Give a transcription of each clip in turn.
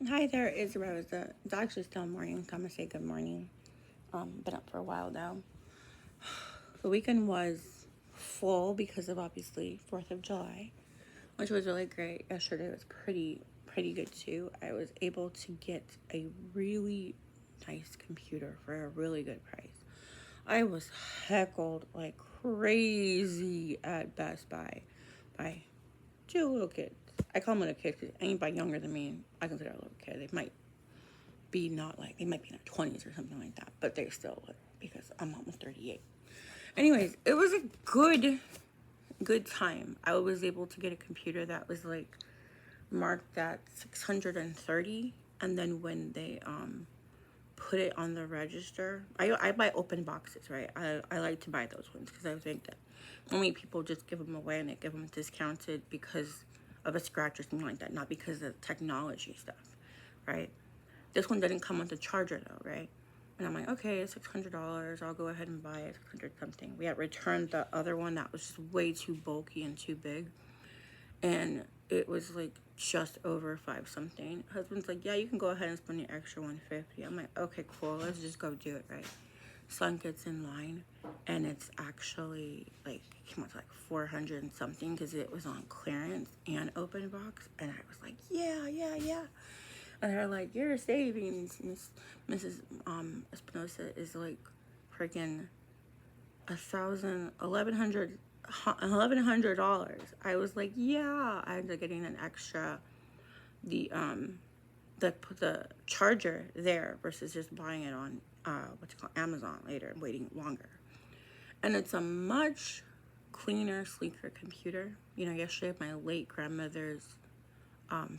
Hi there, it's Rosa. It's actually still morning, so I'm gonna say good morning. Been up for a while now. The weekend was full because of obviously 4th of July, which was really great. Yesterday was pretty good too. I was able to get a really nice computer for a really good price. I was heckled like crazy at Best Buy by two little kids. I call them little kids because anybody younger than me, I consider a little kid. They might be not like, they might be in their 20s or something like that, but they're still like, because I'm almost 38. Anyways, it was a good time. I was able to get a computer that was like marked at 630, and then when they put it on the register, I buy open boxes, right? I like to buy those ones because I think that only people just give them away and they give them discounted because of a scratch or something like that, not because of technology stuff, right? This one didn't come with a charger though, right? And I'm like, okay, it's $600. I'll go ahead and buy it. 600 something. We had returned the other one that was just way too bulky and too big, and it was like just over five something. Husband's like, yeah, you can go ahead and spend the extra 150. I'm like, okay, cool. Let's just go do it, right? Son gets in line, and it's actually like came out to like 400 and something because it was on clearance and open box, and I was like, yeah. And they're like, your savings, Mrs. Espinosa, is like freaking $1,100. I was like, yeah. I ended up getting an extra the the charger there versus just buying it on what's it called, Amazon later and waiting longer. And it's a much cleaner, sleeker computer. You know, yesterday my late grandmother's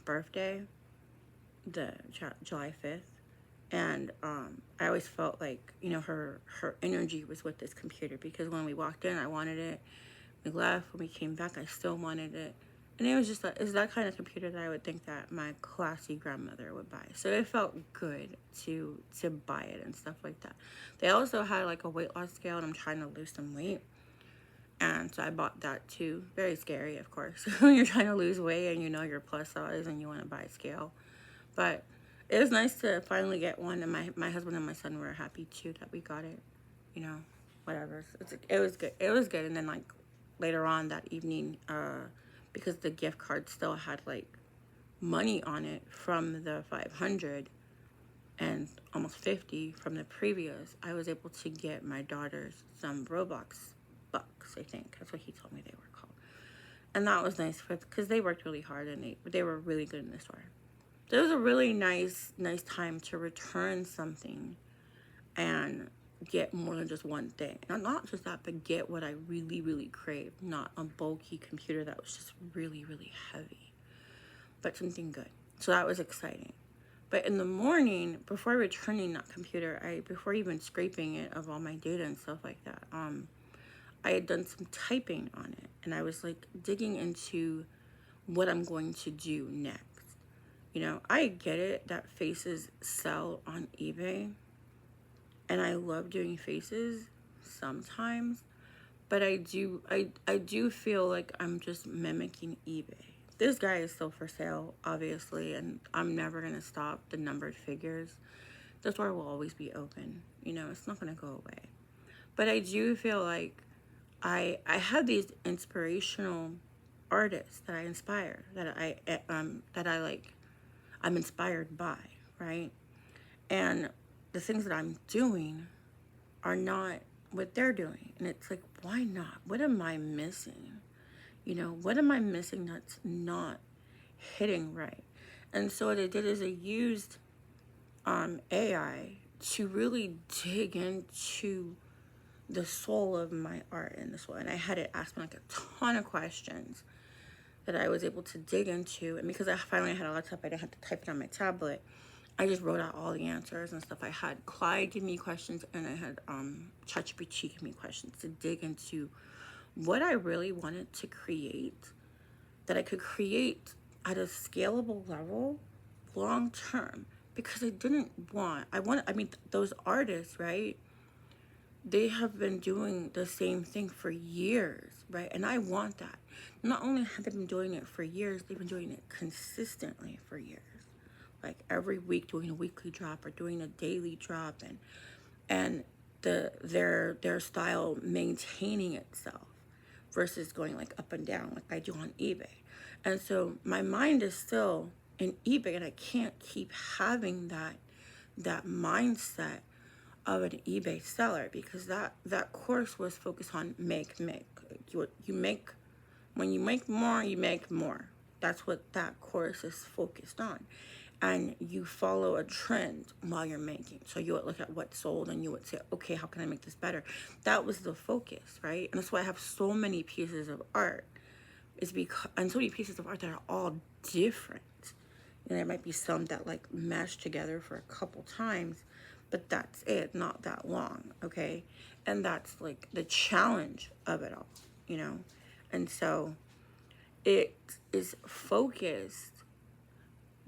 birthday, the July 5th, and I always felt like, you know, her energy was with this computer because when we walked in, I wanted it. We left. When we came back, I still wanted it. And it was just it's that kind of computer that I would think that my classy grandmother would buy. So it felt good to buy it and stuff like that. They also had like a weight loss scale, and I'm trying to lose some weight. And so I bought that too. Very scary, of course, when you're trying to lose weight and you know you're plus size and you want to buy a scale. But it was nice to finally get one, and my husband and my son were happy too that we got it. You know, whatever. It was good. It was good. And then like later on that evening, because the gift card still had like money on it from the 500 and almost 50 from the previous, I was able to get my daughters some Roblox bucks. I think that's what he told me they were called, and that was nice because they worked really hard and they were really good in the store. So it was a really nice time to return something and get more than just one thing. Not just that, but get what I really craved. Not a bulky computer that was just really heavy, but something good. So that was exciting. But in the morning, before returning that computer, before even scraping it of all my data and stuff like that, I had done some typing on it, and I was like digging into what I'm going to do next. You know, I get it that faces sell on eBay, and I love doing faces sometimes, but I do feel like I'm just mimicking eBay. This guy is still for sale, obviously, and I'm never gonna stop the numbered figures. The store will always be open. You know, it's not gonna go away. But I do feel like I have these inspirational artists that I inspire, that I like, I'm inspired by, right? And the things that I'm doing are not what they're doing. And it's like, why not? What am I missing? You know, what am I missing that's not hitting right? And so what I did is I used AI to really dig into the soul of my art in this way. And I had it ask me like a ton of questions that I was able to dig into. And because I finally had a laptop, I didn't have to type it on my tablet. I just wrote out all the answers and stuff. I had Clyde give me questions, and I had ChatGPT give me questions to dig into what I really wanted to create, that I could create at a scalable level long term. Because I mean, those artists, right? They have been doing the same thing for years, right? And I want that. Not only have they been doing it for years, they've been doing it consistently for years. like every week doing a weekly drop or doing a daily drop, and their style maintaining itself versus going like up and down like I do on eBay. And so my mind is still in eBay, and I can't keep having that mindset of an eBay seller, because that course was focused on make. You make, when you make more, you make more. That's what that course is focused on. And you follow a trend while you're making. So you would look at what sold and you would say, okay, how can I make this better? That was the focus, right? And that's why I have so many pieces of art. Is because, and so many pieces of art that are all different. And there might be some that like mesh together for a couple times, but that's it, not that long, okay? And that's like the challenge of it all, you know? And so it is focused.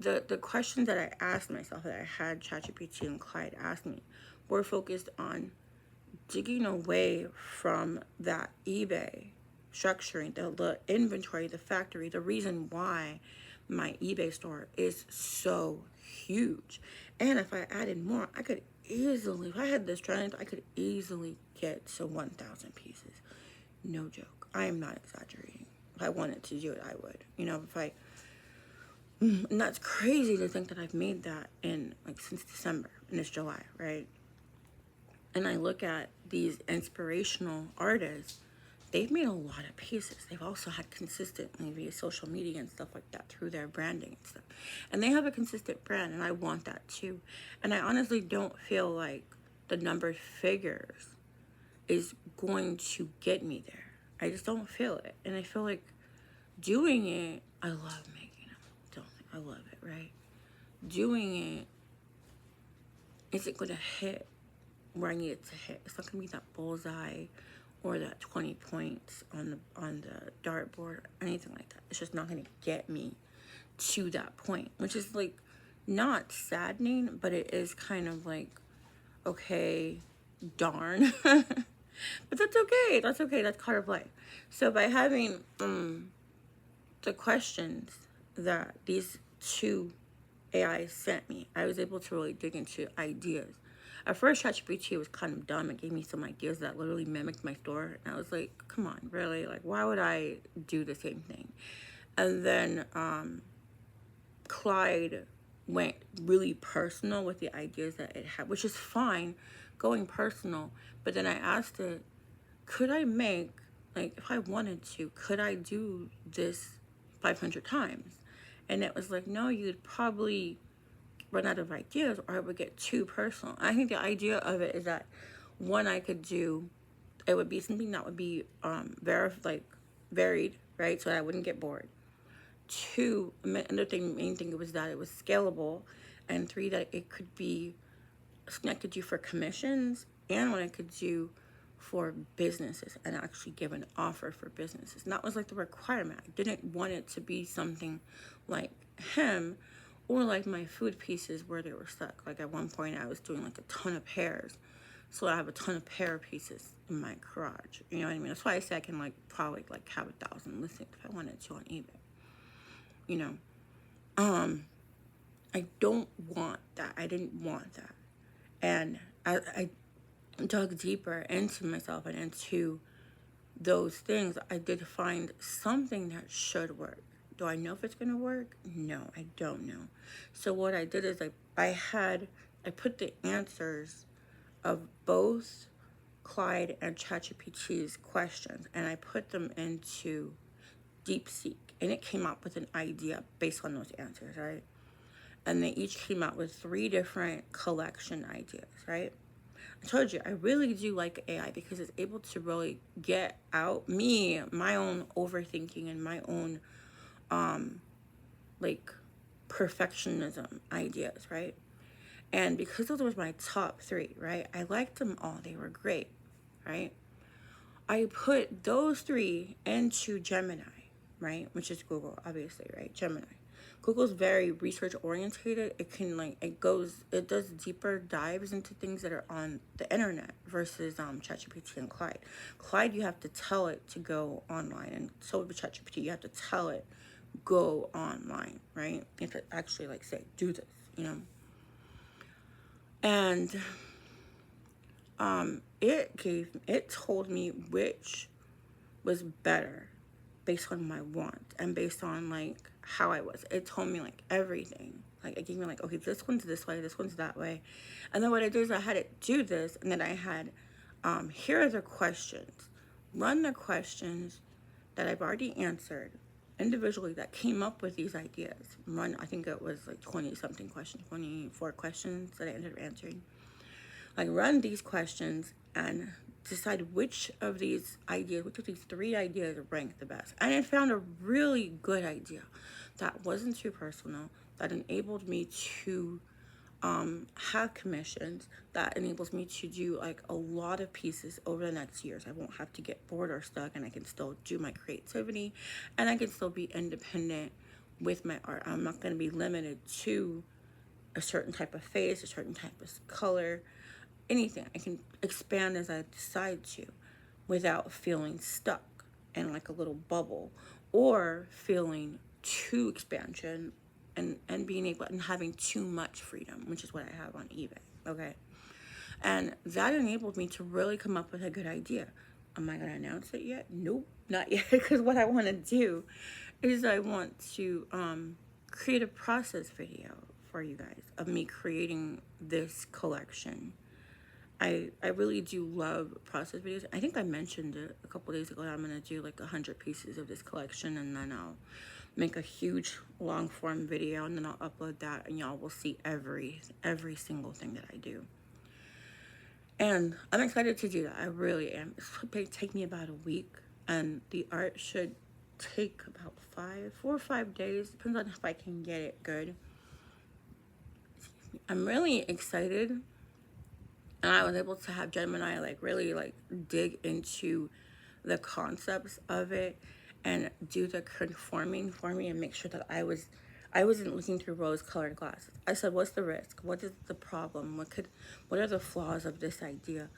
The questions that I asked myself, that I had ChatGPT and Clyde ask me, were focused on digging away from that eBay structuring, the inventory, the factory, the reason why my eBay store is so huge. And if I added more, I could easily, if I had this trend, I could easily get to 1,000 pieces. No joke. I am not exaggerating. If I wanted to do it, I would. You know, and that's crazy to think that I've made that in like since December, and it's July, right? And I look at these inspirational artists, they've made a lot of pieces. They've also had consistently via social media and stuff like that through their branding and stuff. And they have a consistent brand, and I want that too. And I honestly don't feel like the numbered figures is going to get me there. I just don't feel it. And I feel like doing it, I love making them. Don't I love it, right? Doing it isn't going to hit where I need it to hit. It's not going to be that bullseye or that 20 points on the dartboard or anything like that. It's just not going to get me to that point, which is like not saddening, but it is kind of like, okay, darn. But that's okay. That's okay. That's part of life. So by having the questions that these two AIs sent me, I was able to really dig into ideas. At first, ChatGPT was kind of dumb. It gave me some ideas that literally mimicked my store. And I was like, come on, really? Like, why would I do the same thing? And then Clyde went really personal with the ideas that it had, which is fine, going personal. But then I asked it, could I make, like, if I wanted to, could I do this 500 times? And it was like, no, you'd probably run out of ideas, or it would get too personal. I think the idea of it is that, one, I could do, it would be something that would be varied, right? So that I wouldn't get bored. Two, another thing, main thing was that it was scalable. And three, that it could be something I could do for commissions, and what I could do for businesses and actually give an offer for businesses. And that was like the requirement. I didn't want it to be something like him or like my food pieces where they were stuck. Like at one point I was doing like a ton of pears. So I have a ton of pear pieces in my garage. You know what I mean? That's why I say I can like probably like have 1,000 listings if I wanted to on eBay. You know? I don't want that. I didn't want that. And I dug deeper into myself and into those things. I did find something that should work. Do I know if it's going to work? No, I don't know. So what I did is I put the answers of both Clyde and ChatGPT's questions, and I put them into DeepSeek, and it came up with an idea based on those answers, right? And they each came out with 3 different collection ideas, right? I told you, I really do like AI because it's able to really get out my own overthinking and my own, like, perfectionism ideas, right? And because those were my top 3, right? I liked them all. They were great, right? I put those 3 into Gemini, right? Which is Google, obviously, right? Gemini. Google's very research orientated. It does deeper dives into things that are on the internet versus ChatGPT and Clyde. Clyde, you have to tell it to go online, and so with ChatGPT, you have to tell it go online, right? You have to actually like say, do this, you know? And it told me which was better based on my want and based on like how I was. It told me like everything. Like it gave me like, okay, this one's this way, this one's that way. And then what I did is I had it do this, and then I had here are the questions. Run the questions that I've already answered individually that came up with these ideas. Run, I think it was like 20 something questions, 24 questions that I ended up answering. Like run these questions and decide which of these ideas, which of these three ideas rank the best. And I found a really good idea that wasn't too personal, that enabled me to have commissions, that enables me to do like a lot of pieces over the next years. I won't have to get bored or stuck, and I can still do my creativity, and I can still be independent with my art. I'm not going to be limited to a certain type of face, a certain type of color, anything. I can expand as I decide to without feeling stuck in like a little bubble or feeling too expansion and being able and having too much freedom, which is what I have on eBay. Okay. And that enabled me to really come up with a good idea. Am I going to announce it yet? Nope, not yet. Because what I want to do is I want to create a process video for you guys of me creating this collection. I really do love process videos. I think I mentioned it a couple days ago that I'm going to do like 100 pieces of this collection, and then I'll make a huge long form video, and then I'll upload that, and y'all will see every single thing that I do. And I'm excited to do that. I really am. It's going to take me about a week, and the art should take about 4 or 5 days. Depends on if I can get it good. I'm really excited, and I was able to have Gemini like really like dig into the concepts of it and do the conforming for me and make sure that I wasn't looking through rose-colored glasses. I said, what's the risk? What is the problem? What are the flaws of this idea?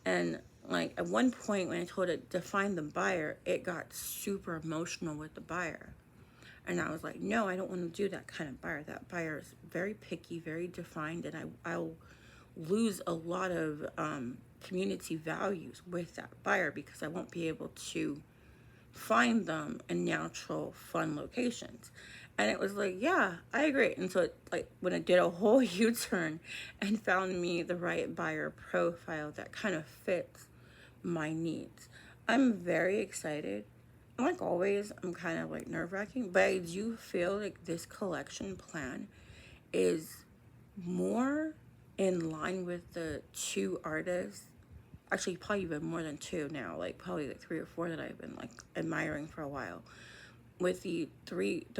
And like at one point when I told it define the buyer, it got super emotional with the buyer. And I was like, no, I don't want to do that kind of buyer. That buyer is very picky, very defined, and I'll lose a lot of community values with that buyer because I won't be able to find them in natural, fun locations. And it was like, yeah, I agree. And so, like, when it did a whole U-turn and found me the right buyer profile that kind of fits my needs, I'm very excited. And like always, I'm kind of like nerve-wracking, but I do feel like this collection plan is more in line with the two artists, actually probably even more than two now, like probably like 3 or 4 that I've been like admiring for a while, with the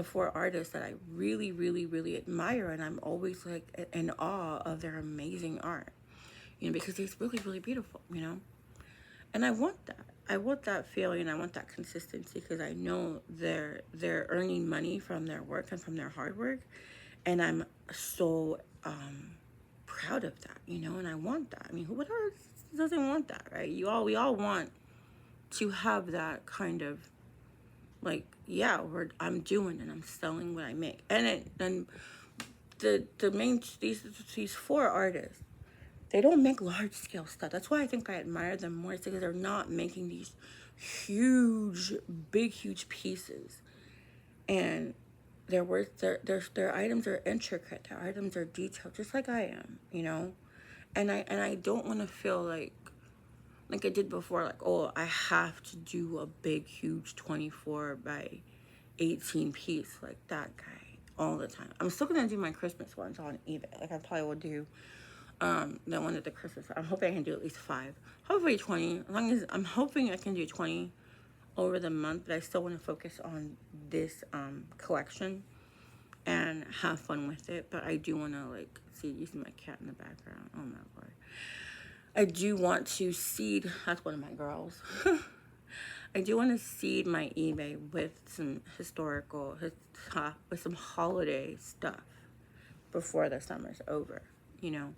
4 artists that I really, really, really admire, and I'm always like in awe of their amazing art, you know, because it's really, really beautiful, you know. And I want that. I want that feeling. I want that consistency because I know they're earning money from their work and from their hard work, and I'm so proud of that, you know. And I want that. I mean, who doesn't want that, right? We all want to have that kind of like, yeah, I'm doing and I'm selling what I make, and the main these 4 artists, they don't make large scale stuff. That's why I think I admire them more. It's because they're not making these huge, huge pieces, and their items are intricate. Their items are detailed, just like I am, you know. And I don't want to feel like I did before, like, oh, I have to do a big, huge 24 by 18 piece like that guy all the time. I'm still gonna do my Christmas ones on eBay. Like I probably will do that one at the Christmas. I'm hoping I can do at least 5, hopefully 20. As long as I'm hoping I can do 20 over the month, but I still want to focus on this collection and have fun with it. But I do want to like see. You see my cat in the background. Oh my lord. I do want to seed. That's one of my girls. I do want to seed my eBay with some with some holiday stuff before the summer's over. You know,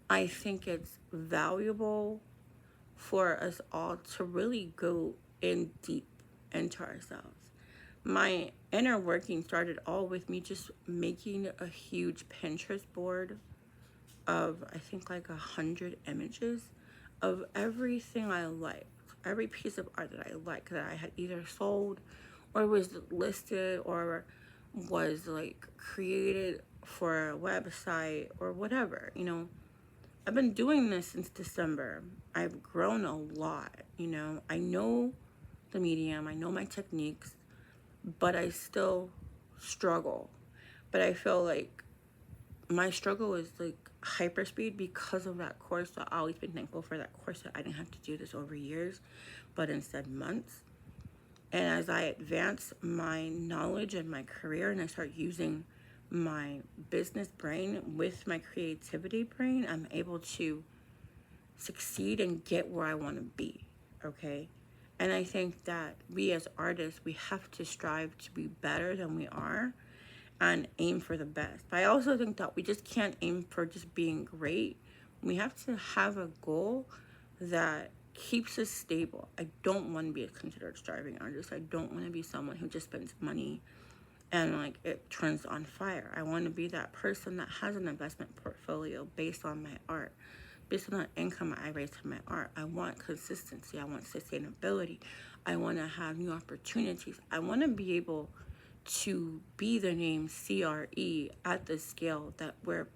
I think it's valuable for us all to really go in deep into ourselves. My inner working started all with me just making a huge Pinterest board of, I think, like 100 images of everything I liked, every piece of art that I liked, that I had either sold or was listed or was like created for a website or whatever. I've been doing this since December. I've grown a lot. I know the medium, I know my techniques, but I still struggle. But I feel like my struggle is like hyperspeed because of that course. So I've always been thankful for that course, that I didn't have to do this over years, but instead months. And as I advance my knowledge and my career, and I start using my business brain with my creativity brain, I'm able to succeed and get where I want to be. Okay. And I think that we as artists, we have to strive to be better than we are and aim for the best. But I also think that we just can't aim for just being great. We have to have a goal that keeps us stable. I don't want to be a considered starving artist. I don't want to be someone who just spends money and like it turns on fire. I want to be that person that has an investment portfolio based on my art, based on the income I raise from my art. I want consistency. I want sustainability. I want to have new opportunities. I want to be able to be the name CRE at the scale that where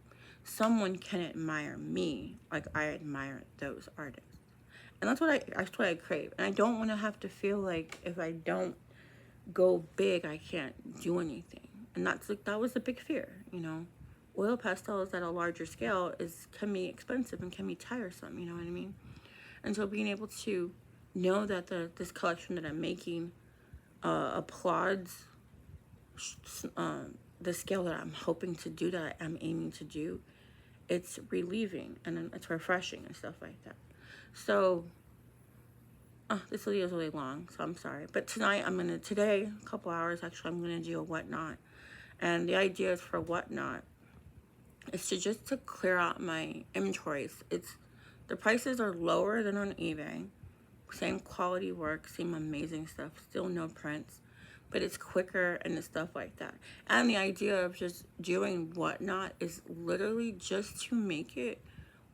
someone can admire me like I admire those artists. And that's what I crave. And I don't want to have to feel like if I don't go big, I can't do anything. And that was a big fear. Oil pastels at a larger scale can be expensive and can be tiresome, you know what I mean? And so being able to know that this collection that I'm making applauds the scale that I'm hoping to do, that I'm aiming to do, it's relieving and it's refreshing and stuff like that. So this video is really long, so I'm sorry. But today, a couple hours actually, I'm gonna do a whatnot. And the idea is for whatnot is to clear out my inventories. The prices are lower than on eBay. Same quality work, same amazing stuff, still no prints, but it's quicker and stuff like that. And the idea of just doing whatnot is literally just to make it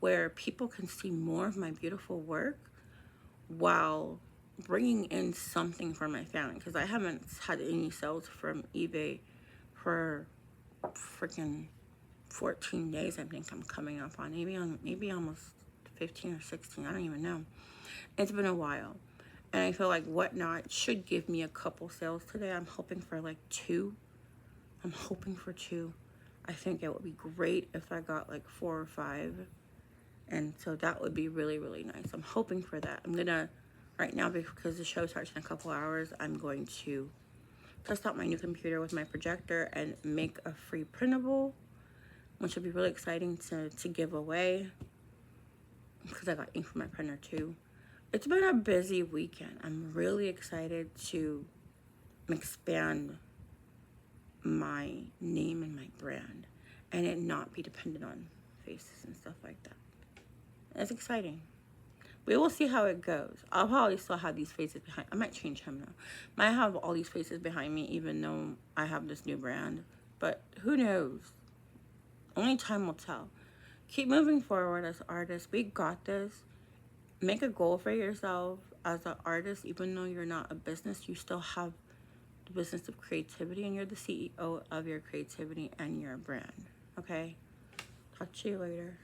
where people can see more of my beautiful work while bringing in something for my family, because I haven't had any sales from eBay for freaking 14 days. I think I'm coming up on maybe almost 15 or 16. I don't even know. It's been a while. And I feel like whatnot should give me a couple sales today. I'm hoping for like 2. I'm hoping for 2. I think it would be great if I got like 4 or 5. And so that would be really, really nice. I'm hoping for that. I'm gonna, right now, because the show starts in a couple hours, I'm going to test out my new computer with my projector and make a free printable, which will be really exciting to give away, because I got ink for my printer too. It's been a busy weekend. I'm really excited to expand my name and my brand and it not be dependent on faces and stuff like that. It's exciting. We will see how it goes. I'll probably still have these faces behind. I might change him now. Might have all these faces behind me even though I have this new brand. But who knows? Only time will tell. Keep moving forward as artists. We got this. Make a goal for yourself as an artist. Even though you're not a business, you still have the business of creativity and you're the CEO of your creativity and your brand. Okay? Talk to you later.